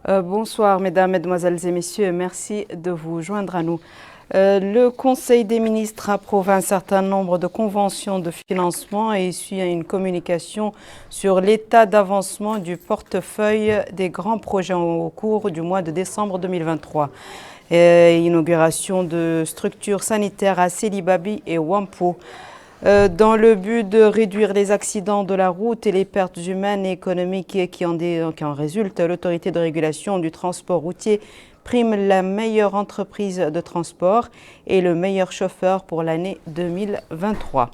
Bonsoir, mesdames, mesdemoiselles et messieurs. Merci de vous joindre à nous. Le Conseil des ministres approuve un certain nombre de conventions de financement et suit une communication sur l'état d'avancement du portefeuille des grands projets au cours du mois de décembre 2023. Inauguration de structures sanitaires à Sélibabi et Wampo. Dans le but de réduire les accidents de la route et les pertes humaines et économiques qui en résultent, l'autorité de régulation du transport routier prime la meilleure entreprise de transport et le meilleur chauffeur pour l'année 2023.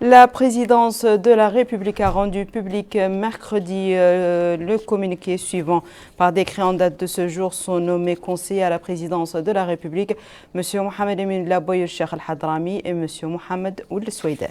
La présidence de la République a rendu public mercredi le communiqué suivant. Par décret en date de ce jour, sont nommés conseillers à la présidence de la République M. Mohamed Emin Laboye Cheikh Al-Hadrami et M. Mohamed Ould Soueidat.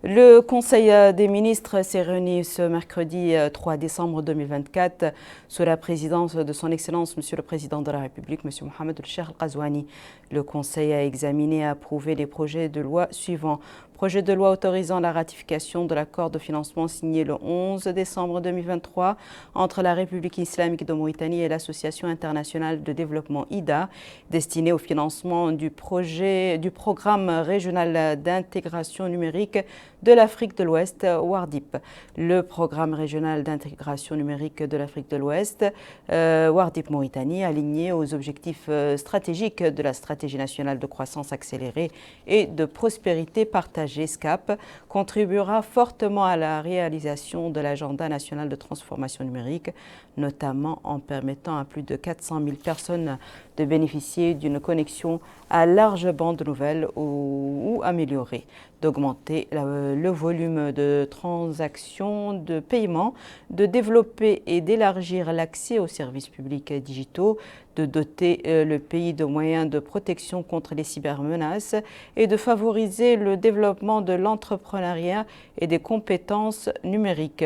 Le Conseil des ministres s'est réuni ce mercredi 3 décembre 2024 sous la présidence de son Excellence Monsieur le Président de la République, M. Mohamed Cheikh Al-Qazouani. Le Conseil a examiné et approuvé les projets de loi suivants. Projet de loi autorisant la ratification de l'accord de financement signé le 11 décembre 2023 entre la République islamique de Mauritanie et l'Association internationale de développement IDA, destiné au financement du programme régional d'intégration numérique de l'Afrique de l'Ouest, WARDIP. Le programme régional d'intégration numérique de l'Afrique de l'Ouest, WARDIP Mauritanie, aligné aux objectifs stratégiques de la stratégie nationale de croissance accélérée et de prospérité partagée SCAP, contribuera fortement à la réalisation de l'agenda national de transformation numérique, notamment en permettant à plus de 400 000 personnes de bénéficier d'une connexion à large bande nouvelle ou améliorée, d'augmenter le volume de transactions de paiement, de développer et d'élargir l'accès aux services publics digitaux, de doter le pays de moyens de protection contre les cybermenaces et de favoriser le développement de l'entrepreneuriat et des compétences numériques.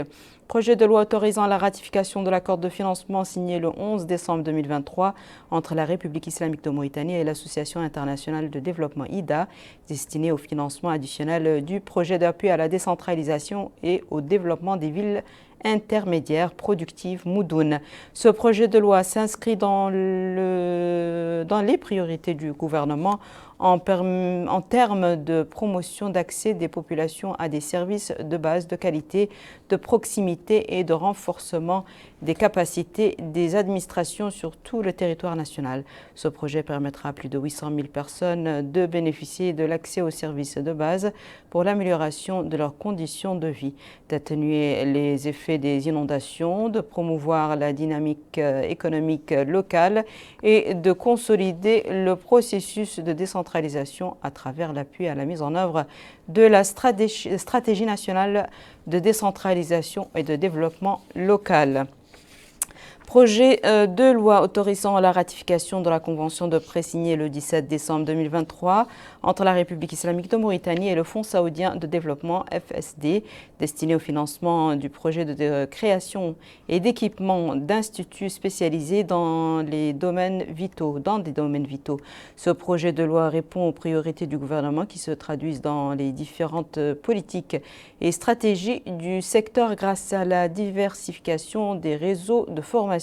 Projet de loi autorisant la ratification de l'accord de financement signé le 11 décembre 2023 entre la République islamique de Mauritanie et l'Association internationale de développement IDA, destiné au financement additionnel du projet d'appui à la décentralisation et au développement des villes intermédiaires productives Moudoun. Ce projet de loi s'inscrit dans les priorités du gouvernement en termes de promotion d'accès des populations à des services de base de qualité, de proximité et de renforcement des capacités des administrations sur tout le territoire national. Ce projet permettra à plus de 800 000 personnes de bénéficier de l'accès aux services de base pour l'amélioration de leurs conditions de vie, d'atténuer les effets des inondations, de promouvoir la dynamique économique locale et de consolider le processus de décentralisation à travers l'appui à la mise en œuvre de la stratégie nationale de décentralisation et de développement local. Projet de loi autorisant la ratification de la convention de prêt signée le 17 décembre 2023 entre la République islamique de Mauritanie et le Fonds saoudien de développement FSD, destiné au financement du projet de création et d'équipement d'instituts spécialisés dans des domaines vitaux. Ce projet de loi répond aux priorités du gouvernement qui se traduisent dans les différentes politiques et stratégies du secteur grâce à la diversification des réseaux de formation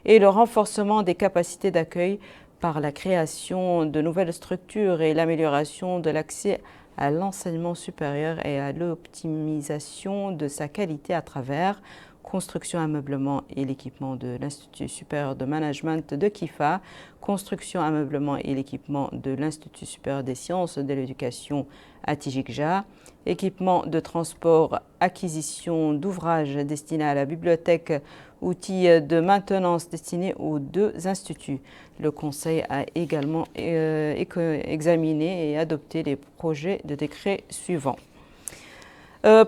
et le renforcement des capacités d'accueil par la création de nouvelles structures et l'amélioration de l'accès à l'enseignement supérieur et à l'optimisation de sa qualité à travers construction, ameublement et l'équipement de l'Institut supérieur de management de Kifa, construction, ameublement et l'équipement de l'Institut supérieur des sciences de l'éducation à Tijikja, équipement de transport, acquisition d'ouvrages destinés à la bibliothèque, outils de maintenance destinés aux deux instituts. Le Conseil a également examiné et adopté les projets de décret suivants.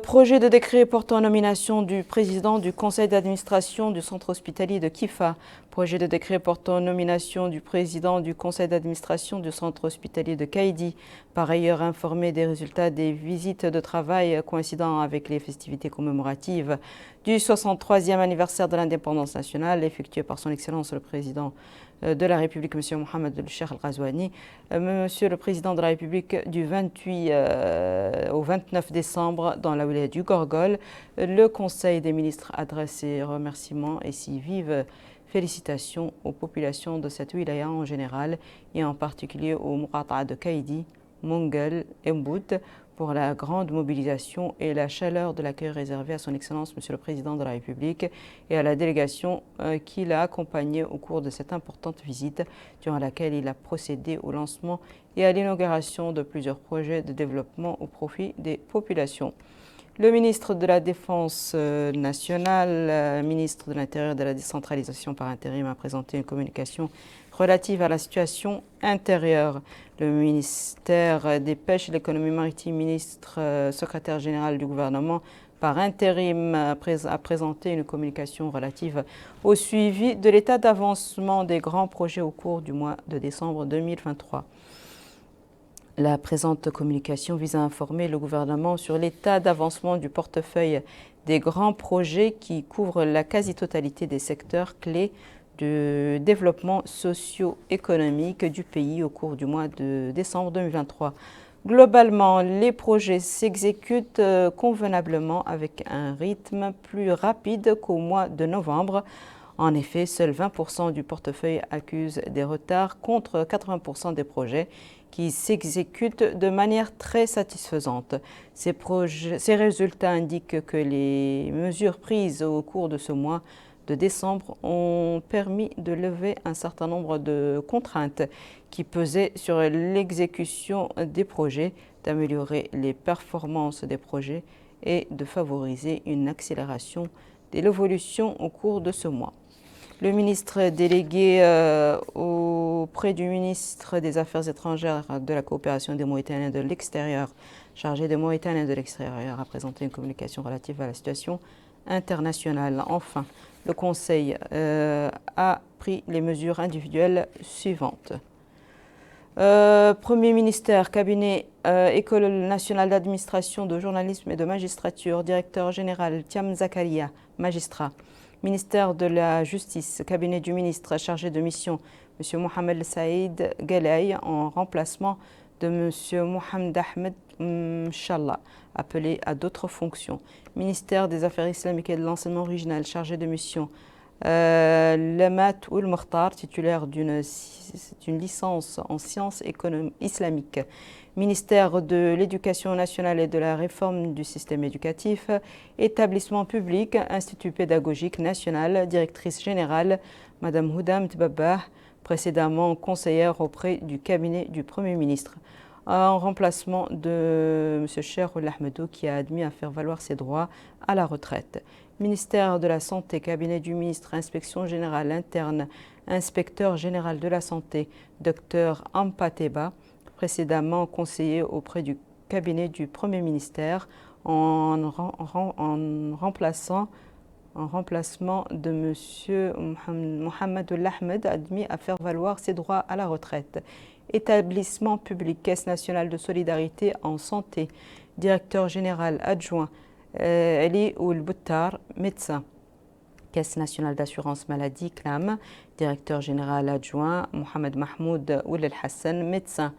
Projet de décret portant nomination du président du conseil d'administration du centre hospitalier de Kifa. Projet de décret portant nomination du président du conseil d'administration du centre hospitalier de Kaidi. Par ailleurs, informé des résultats des visites de travail coïncidant avec les festivités commémoratives du 63e anniversaire de l'indépendance nationale effectuées par son Excellence le président de la République, M. Mohamed El-Cheikh Al-Ghazouani. Monsieur le président de la République, du 28 au 29 décembre, dans la wilaya du Gorgol, le Conseil des ministres adresse ses remerciements et si vive félicitations aux populations de cette wilaya en général et en particulier aux Muqata'a de Kaidi, Mongel et Mbout pour la grande mobilisation et la chaleur de l'accueil réservé à son Excellence Monsieur le Président de la République et à la délégation qui l'a accompagné au cours de cette importante visite durant laquelle il a procédé au lancement et à l'inauguration de plusieurs projets de développement au profit des populations. Le ministre de la Défense nationale, ministre de l'Intérieur et de la décentralisation par intérim a présenté une communication relative à la situation intérieure. Le ministère des Pêches et de l'Économie maritime, ministre secrétaire général du gouvernement par intérim a présenté une communication relative au suivi de l'état d'avancement des grands projets au cours du mois de décembre 2023. La présente communication vise à informer le gouvernement sur l'état d'avancement du portefeuille des grands projets qui couvrent la quasi-totalité des secteurs clés du développement socio-économique du pays au cours du mois de décembre 2023. Globalement, les projets s'exécutent convenablement avec un rythme plus rapide qu'au mois de novembre. En effet, seuls 20% du portefeuille accusent des retards contre 80% des projets qui s'exécutent de manière très satisfaisante. Ces résultats indiquent que les mesures prises au cours de ce mois de décembre ont permis de lever un certain nombre de contraintes qui pesaient sur l'exécution des projets, d'améliorer les performances des projets et de favoriser une accélération de l'évolution au cours de ce mois. Le ministre délégué auprès du ministre des Affaires étrangères, de la coopération des Mauritaniens de l'extérieur, chargé des Mauritaniens de l'extérieur, a présenté une communication relative à la situation internationale. Enfin, le Conseil a pris les mesures individuelles suivantes. Premier ministère, cabinet, École nationale d'administration, de journalisme et de magistrature, directeur général Thiam Zakaria, magistrat. Ministère de la Justice, cabinet du ministre chargé de mission, M. Mohamed Saïd Galaï, en remplacement de M. Mohamed Ahmed Mchallah, appelé à d'autres fonctions. Ministère des Affaires islamiques et de l'enseignement original, chargé de mission, Lamat Oul Mokhtar, titulaire d'une licence en sciences islamiques. Ministère de l'Éducation nationale et de la réforme du système éducatif, établissement public, Institut pédagogique national, directrice générale, Mme Houdam Tbabah, précédemment conseillère auprès du cabinet du Premier ministre, en remplacement de M. Cheikh Ould Ahmedou qui a admis à faire valoir ses droits à la retraite. Ministère de la Santé, cabinet du ministre, inspection générale interne, inspecteur général de la santé, Dr Ampateba, précédemment conseiller auprès du cabinet du Premier ministère en remplacement de M. Mohamed Ahmed, admis à faire valoir ses droits à la retraite. Établissement public, Caisse nationale de solidarité en santé, directeur général adjoint Ali Ould Boutar, médecin. Caisse nationale d'assurance maladie, CNAM, directeur général adjoint Mohamed Mahmoud Ould Hassan, médecin.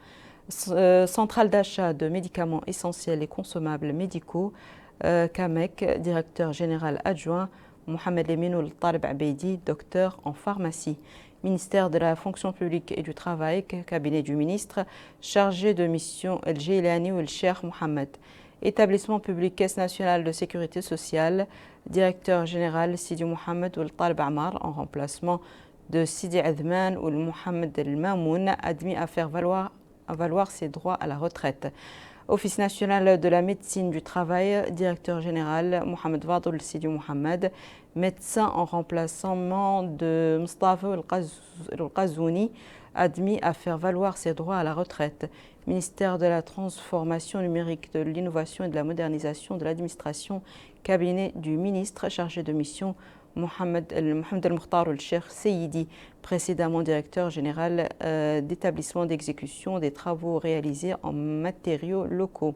Centrale d'achat de médicaments essentiels et consommables médicaux, CAMEC, directeur général adjoint Mohamed Eminoul Talib Abeidi, docteur en pharmacie. Ministère de la fonction publique et du travail, cabinet du ministre, chargé de mission El Jilani ou El Cheikh Mohamed. Établissement public, Caisse nationale de sécurité sociale, directeur général Sidi Mohamed Ould Talib Amar, en remplacement de Sidi Adman ou Mohamed El Mamoun, admis à faire valoir ses droits à la retraite. Office national de la médecine du travail, directeur général Mohamed Vadoul Sidi Mohamed, médecin en remplacement de Mustafa El Qazouni, admis à faire valoir ses droits à la retraite. Ministère de la transformation numérique, de l'innovation et de la modernisation de l'administration, cabinet du ministre chargé de mission Mohamed El-Mokhtar El-Cheikh Seyidi, précédemment directeur général d'établissement d'exécution des travaux réalisés en matériaux locaux.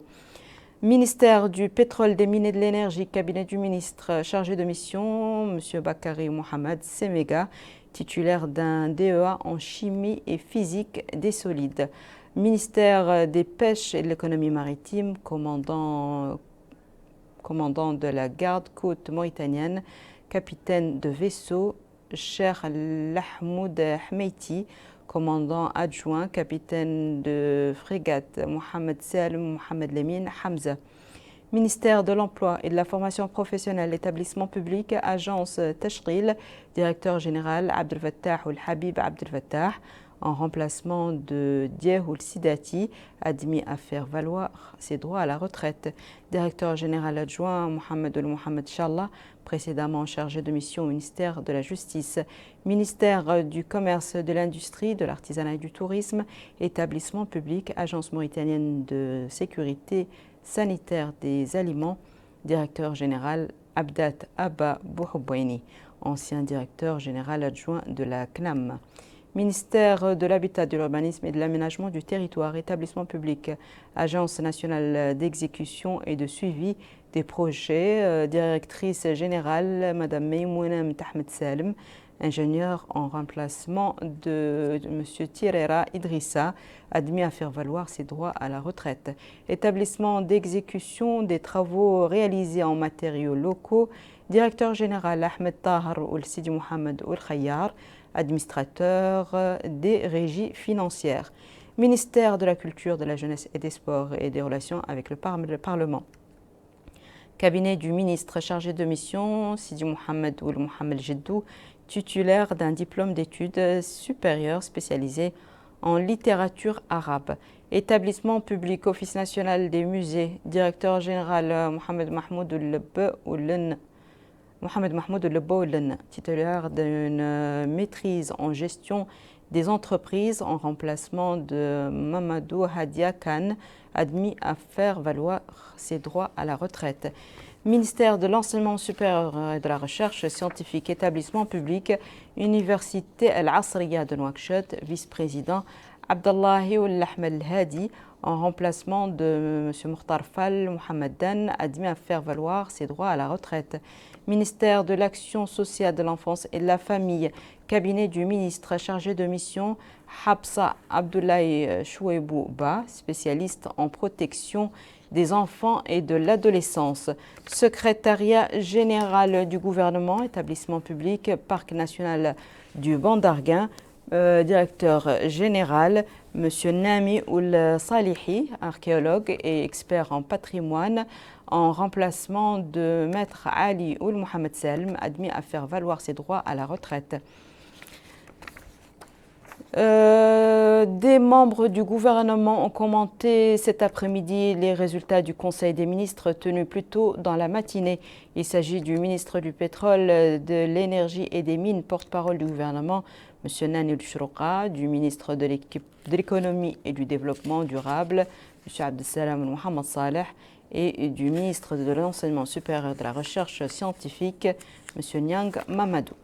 Ministère du pétrole, des mines et de l'énergie, cabinet du ministre chargé de mission, M. Bakary Mohamed Semega, titulaire d'un DEA en chimie et physique des solides. Ministère des pêches et de l'économie maritime, commandant de la garde-côte mauritanienne, capitaine de vaisseau, Cheikh Lahmoud Hmeiti, commandant adjoint, capitaine de frégate Mohamed Salem Mohamed Lemine Hamza. Ministère de l'Emploi et de la formation professionnelle, établissement public, agence Tashril, directeur général Abdel Fattah Oul Habib Abdel Fattah, en remplacement de Diehoul Sidati, admis à faire valoir ses droits à la retraite. Directeur général adjoint Mohamed Mohamed Challah, précédemment chargé de mission au ministère de la Justice. Ministère du Commerce, de l'Industrie, de l'Artisanat et du Tourisme, établissement public, agence mauritanienne de sécurité sanitaire des aliments, directeur général Abdat Abba Bouhoubouini, ancien directeur général adjoint de la CNAM. Ministère de l'Habitat, de l'Urbanisme et de l'Aménagement du Territoire, établissement public, Agence nationale d'exécution et de suivi des projets, directrice générale Mme Meimouna Mtahmed Salem, ingénieur en remplacement de M. Tirera Idrissa, admis à faire valoir ses droits à la retraite. Établissement d'exécution des travaux réalisés en matériaux locaux, directeur général Ahmed Tahar Oul Sidi Mohamed Oul Khayyar, administrateur des régies financières. Ministère de la Culture, de la Jeunesse et des Sports et des Relations avec le Parlement. Cabinet du ministre chargé de mission, Sidi Mohamed Oul Mohamed Jeddou, titulaire d'un diplôme d'études supérieures spécialisé en littérature arabe. Établissement public, Office national des musées, directeur général Mohamed Mahmoud Oul titulaire d'une maîtrise en gestion des entreprises en remplacement de Mamadou Hadia Khan, admis à faire valoir ses droits à la retraite. Ministère de l'Enseignement supérieur et de la Recherche scientifique, établissement public, Université Al-Asriya de Nouakchott, vice-président Abdallahi Oul Ahmed Hadi, en remplacement de M. Mokhtar Fall Mohamed Dan, admis à faire valoir ses droits à la retraite. Ministère de l'Action sociale de l'enfance et de la famille, cabinet du ministre chargé de mission Habsa Abdoulaye Chouebou Ba, spécialiste en protection des enfants et de l'adolescence. Secrétariat général du gouvernement, établissement public, Parc national du Bandarguin, directeur général, M. Nami Oul Salihi, archéologue et expert en patrimoine, en remplacement de Maître Ali Oul Mohamed Salem, admis à faire valoir ses droits à la retraite. Des membres du gouvernement ont commenté cet après-midi les résultats du Conseil des ministres tenu plus tôt dans la matinée. Il s'agit du ministre du Pétrole, de l'Énergie et des Mines, porte-parole du gouvernement, M. Nani El-Chrouqa, du ministre de l'Économie et du Développement durable, M. Abdessalam Mohamed Saleh, et du ministre de l'Enseignement supérieur et de la Recherche scientifique, M. Nyang Mamadou.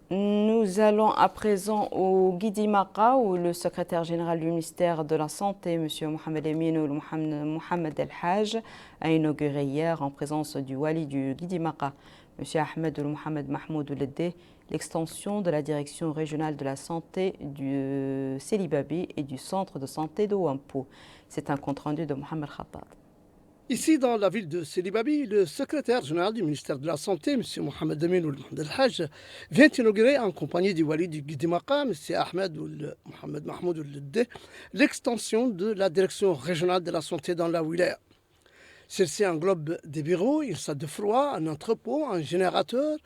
Nous allons à présent au Guidimaka où le secrétaire général du ministère de la Santé, M. Mohamed Emin ou Mohamed El Haj, a inauguré hier en présence du Wali du Guidimaka, M. Ahmed Mohamed Mahmoud Ouledde, l'extension de la direction régionale de la santé du Célibabi et du centre de santé de Wampo. C'est un compte-rendu de Mohamed Khattab. Ici, dans la ville de Célibabi, le secrétaire général du ministère de la Santé, M. Mohamed Amin Ould El Haj, vient inaugurer en compagnie du Wali du Guidimaka, M. Ahmed Ould Mohamed Mahmoud Ouledde, l'extension de la direction régionale de la santé dans la wilaya. Celle-ci englobe des bureaux, une salle de froid, un entrepôt, un générateur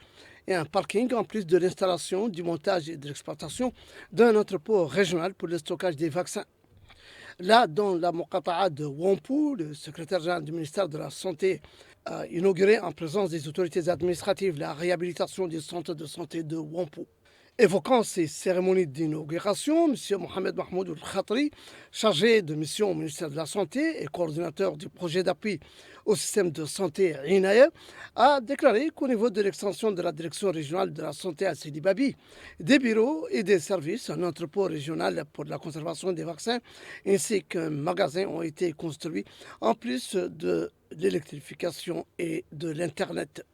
et un parking, en plus de l'installation, du montage et de l'exploitation d'un entrepôt régional pour le stockage des vaccins. Là, dans la Moqata'a de Wampo, le secrétaire général du ministère de la Santé a inauguré en présence des autorités administratives la réhabilitation du centre de santé de Wampo. Évoquant ces cérémonies d'inauguration, M. Mohamed Mahmoud Al-Khatri, chargé de mission au ministère de la Santé et coordinateur du projet d'appui au système de santé INAE, a déclaré qu'au niveau de l'extension de la direction régionale de la santé à Sidi Babi, des bureaux et des services, un entrepôt régional pour la conservation des vaccins ainsi qu'un magasin ont été construits en plus de l'électrification et de l'Internet.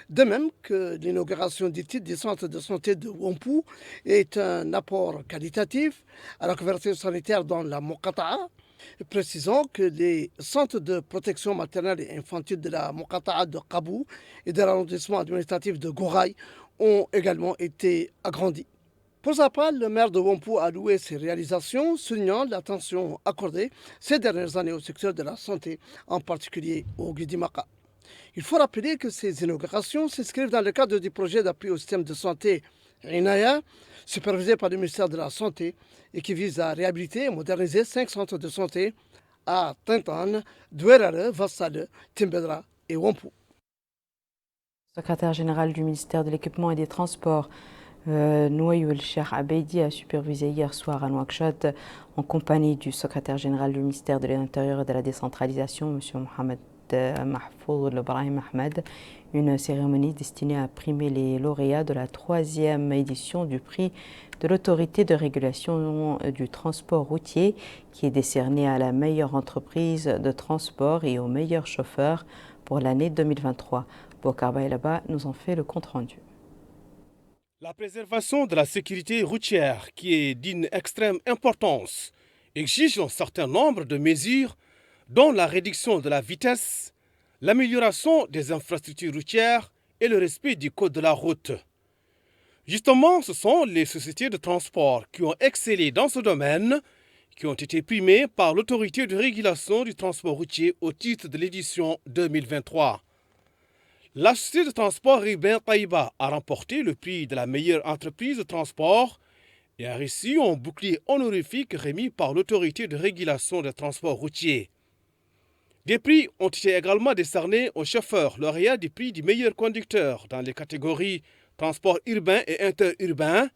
De même que l'inauguration du centre de santé de Wampu est un apport qualitatif à la couverture sanitaire dans la Mokata'a, précisant que les centres de protection maternelle et infantile de la Mokata'a de Kabou et de l'arrondissement administratif de Gouraï ont également été agrandis. Pour sa part, le maire de Wampu a loué ses réalisations, soulignant l'attention accordée ces dernières années au secteur de la santé, en particulier au Guidimaka. Il faut rappeler que ces inaugurations s'inscrivent dans le cadre du projet d'appui au système de santé INAIA, supervisé par le ministère de la Santé et qui vise à réhabiliter et moderniser 5 centres de santé à Tintan, Douerare, Vassale, Timbedra et Wampu. Le secrétaire général du ministère de l'Équipement et des Transports, Nouayoul Cheikh Abeidi, a supervisé hier soir à Nouakchott, en compagnie du secrétaire général du ministère de l'Intérieur et de la Décentralisation, M. Mohamed Mahfouz Ibrahim Ahmed, une cérémonie destinée à primer les lauréats de la 3e édition du prix de l'autorité de régulation du transport routier, qui est décerné à la meilleure entreprise de transport et au meilleur chauffeur pour l'année 2023. Bokar Bailaba nous en fait le compte-rendu. La préservation de la sécurité routière, qui est d'une extrême importance, exige un certain nombre de mesures, dont la réduction de la vitesse, l'amélioration des infrastructures routières et le respect du code de la route. Justement, ce sont les sociétés de transport qui ont excellé dans ce domaine, qui ont été primées par l'autorité de régulation du transport routier au titre de l'édition 2023. La société de transport urbain Taïba a remporté le prix de la meilleure entreprise de transport et a reçu un bouclier honorifique remis par l'autorité de régulation des transports routiers. Des prix ont été également décernés aux chauffeurs lauréats du prix du meilleur conducteur dans les catégories transport urbain et interurbain.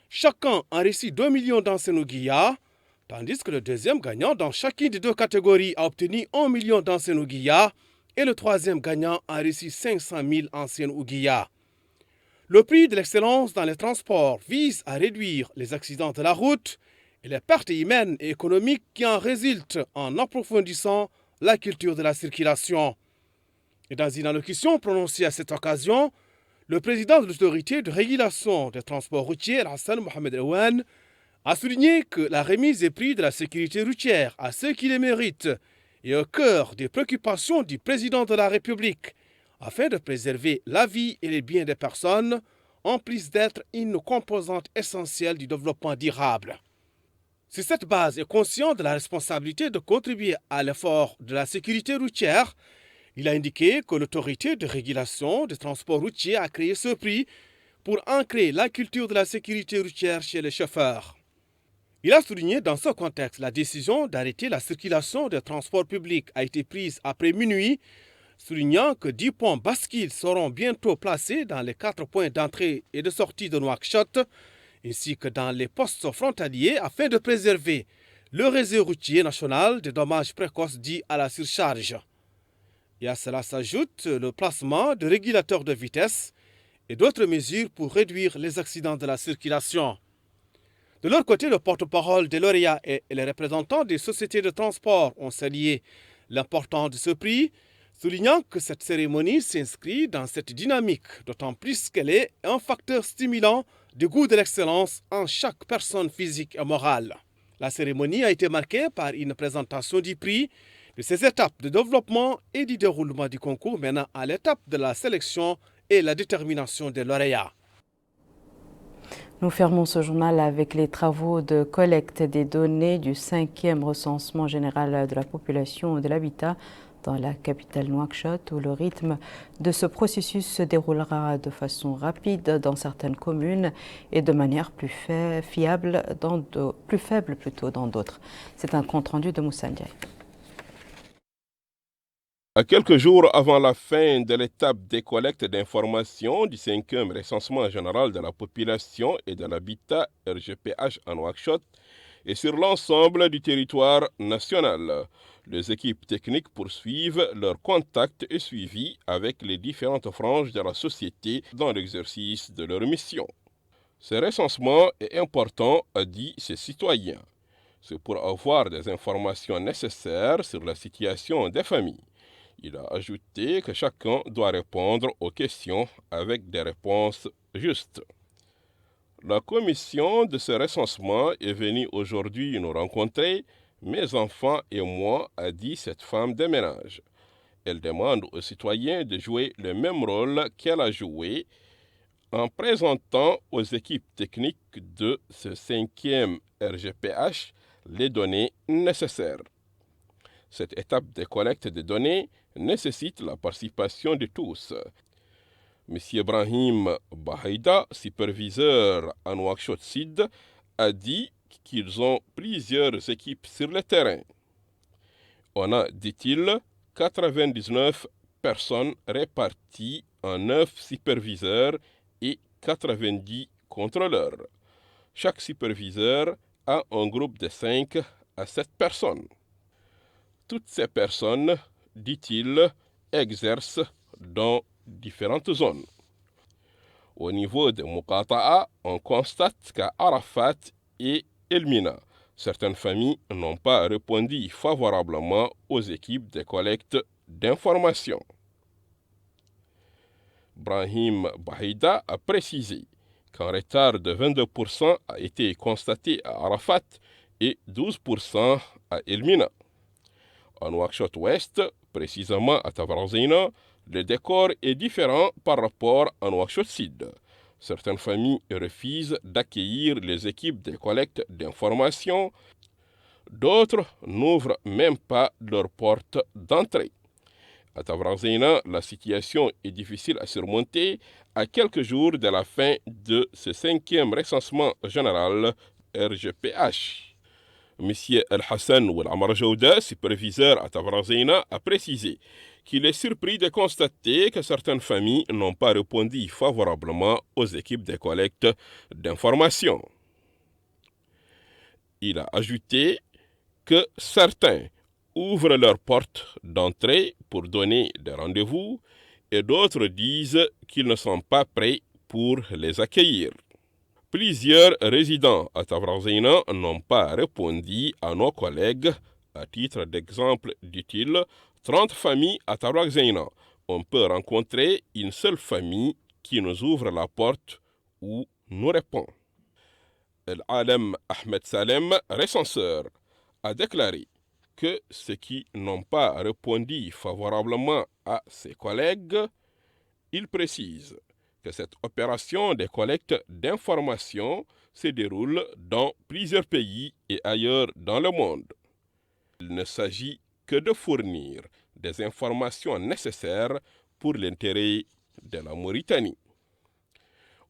Chacun a reçu 2 millions d'anciennes ouguillas, tandis que le deuxième gagnant dans chacune des deux catégories a obtenu 1 million d'anciennes ouguillas et le troisième gagnant a reçu 500 000 anciennes ouguillas. Le prix de l'excellence dans les transports vise à réduire les accidents de la route et les pertes humaines et économiques qui en résultent en approfondissant la culture de la circulation. Et dans une allocution prononcée à cette occasion, le président de l'autorité de régulation des transports routiers, Hassan Mohamed Ewan, a souligné que la remise des prix de la sécurité routière à ceux qui les méritent est au cœur des préoccupations du président de la République, afin de préserver la vie et les biens des personnes, en plus d'être une composante essentielle du développement durable. Sur cette base et conscient de la responsabilité de contribuer à l'effort de la sécurité routière, il a indiqué que l'autorité de régulation des transports routiers a créé ce prix pour ancrer la culture de la sécurité routière chez les chauffeurs. Il a souligné dans ce contexte la décision d'arrêter la circulation des transports publics a été prise après minuit, soulignant que 10 points bascules seront bientôt placés dans les 4 points d'entrée et de sortie de Nouakchott, ainsi que dans les postes frontaliers afin de préserver le réseau routier national des dommages précoces dus à la surcharge. Et à cela s'ajoute le placement de régulateurs de vitesse et d'autres mesures pour réduire les accidents de la circulation. De leur côté, le porte-parole des lauréats et les représentants des sociétés de transport ont salué l'importance de ce prix, soulignant que cette cérémonie s'inscrit dans cette dynamique, d'autant plus qu'elle est un facteur stimulant du goût de l'excellence en chaque personne physique et morale. La cérémonie a été marquée par une présentation du prix, de ses étapes de développement et du déroulement du concours menant à l'étape de la sélection et la détermination des lauréats. Nous fermons ce journal avec les travaux de collecte des données du 5e recensement général de la population et de l'habitat dans la capitale Nouakchott, où le rythme de ce processus se déroulera de façon rapide dans certaines communes et de manière plus faible dans d'autres. C'est un compte rendu de Moussa Ndiaye. À quelques jours avant la fin de l'étape des collectes d'informations du 5e recensement général de la population et de l'habitat RGPH en Nouakchott et sur l'ensemble du territoire national, les équipes techniques poursuivent leurs contacts et suivis avec les différentes franges de la société dans l'exercice de leur mission. Ce recensement est important, a dit ces citoyens. C'est pour avoir des informations nécessaires sur la situation des familles. Il a ajouté que chacun doit répondre aux questions avec des réponses justes. La commission de ce recensement est venue aujourd'hui nous rencontrer, mes enfants et moi, a dit cette femme de ménage. Elle demande aux citoyens de jouer le même rôle qu'elle a joué en présentant aux équipes techniques de ce 5e RGPH les données nécessaires. Cette étape de collecte de données nécessite la participation de tous. M. Ibrahim Bahaïda, superviseur à Nouakchott Sud, a dit qu'ils ont plusieurs équipes sur le terrain. On a, dit-il, 99 personnes réparties en 9 superviseurs et 90 contrôleurs. Chaque superviseur a un groupe de 5 à 7 personnes. Toutes ces personnes, dit-il, exercent dans différentes zones. Au niveau de Muqata'a, on constate qu'à Arafat et Elmina, certaines familles n'ont pas répondu favorablement aux équipes de collecte d'informations. Brahim Bahida a précisé qu'un retard de 22% a été constaté à Arafat et 12% à Elmina. En Nouakchott Ouest, précisément à Tavrazeina, le décor est différent par rapport à Nouakchott Sud. Certaines familles refusent d'accueillir les équipes de collecte d'informations. D'autres n'ouvrent même pas leurs portes d'entrée. À Tavrazeina, la situation est difficile à surmonter à quelques jours de la fin de ce 5e recensement général RGPH. M. El-Hassan Ouel-Amar Jouda, superviseur à Tavrazeina, a précisé qu'il est surpris de constater que certaines familles n'ont pas répondu favorablement aux équipes de collecte d'informations. Il a ajouté que certains ouvrent leurs portes d'entrée pour donner des rendez-vous et d'autres disent qu'ils ne sont pas prêts pour les accueillir. Plusieurs résidents à Tavrazeina n'ont pas répondu à nos collègues. À titre d'exemple, dit-il, 30 familles à Tavrazeina. On peut rencontrer une seule famille qui nous ouvre la porte ou nous répond. El-Alem Ahmed Salem, recenseur, a déclaré que ceux qui n'ont pas répondu favorablement à ses collègues, il précise que cette opération de collecte d'informations se déroule dans plusieurs pays et ailleurs dans le monde. Il ne s'agit que de fournir des informations nécessaires pour l'intérêt de la Mauritanie.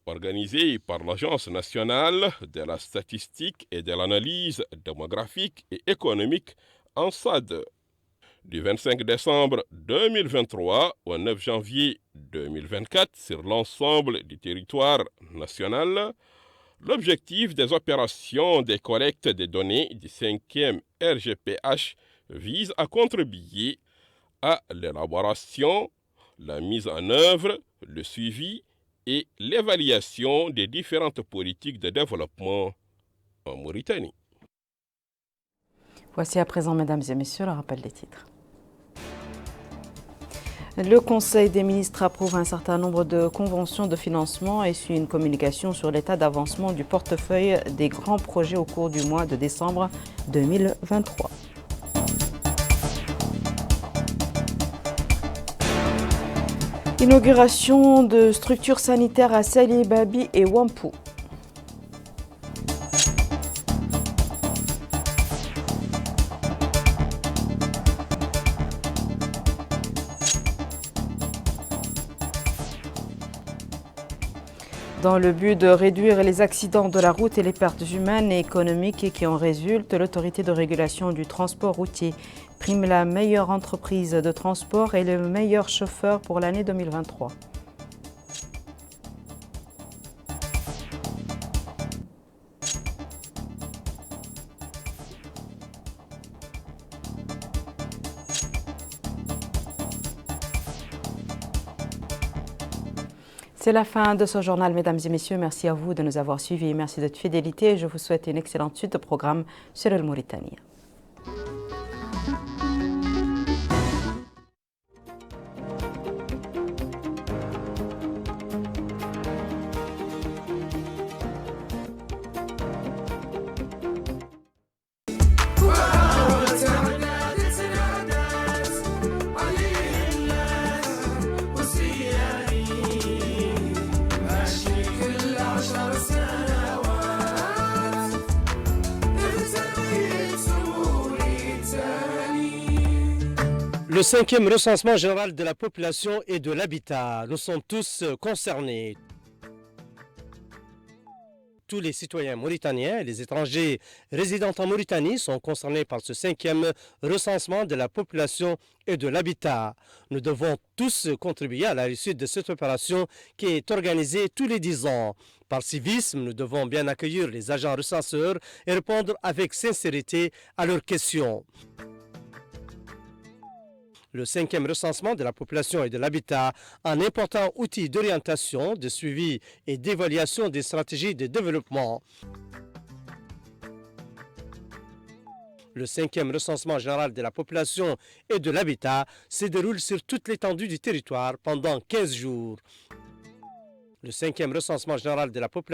Organisée par l'Agence nationale de la statistique et de l'analyse démographique et économique ANSAD, du 25 décembre 2023 au 9 janvier 2024 sur l'ensemble du territoire national, l'objectif des opérations de collecte des données du 5e RGPH vise à contribuer à l'élaboration, la mise en œuvre, le suivi et l'évaluation des différentes politiques de développement en Mauritanie. Voici à présent, mesdames et messieurs, le rappel des titres. Le Conseil des ministres approuve un certain nombre de conventions de financement et suit une communication sur l'état d'avancement du portefeuille des grands projets au cours du mois de décembre 2023. Inauguration de structures sanitaires à Sali Babi et Wampu. Dans le but de réduire les accidents de la route et les pertes humaines et économiques qui en résultent, l'autorité de régulation du transport routier prime la meilleure entreprise de transport et le meilleur chauffeur pour l'année 2023. C'est la fin de ce journal, mesdames et messieurs. Merci à vous de nous avoir suivis. Merci de votre fidélité. Je vous souhaite une excellente suite de programme sur le Mauritanie. Le 5e recensement général de la population et de l'habitat. Nous sommes tous concernés. Tous les citoyens mauritaniens et les étrangers résidant en Mauritanie sont concernés par ce 5e recensement de la population et de l'habitat. Nous devons tous contribuer à la réussite de cette opération qui est organisée tous les 10 ans. Par civisme, nous devons bien accueillir les agents recenseurs et répondre avec sincérité à leurs questions. Le 5e recensement de la population et de l'habitat, un important outil d'orientation, de suivi et d'évaluation des stratégies de développement. Le 5e recensement général de la population et de l'habitat se déroule sur toute l'étendue du territoire pendant 15 jours. Le 5e recensement général de la population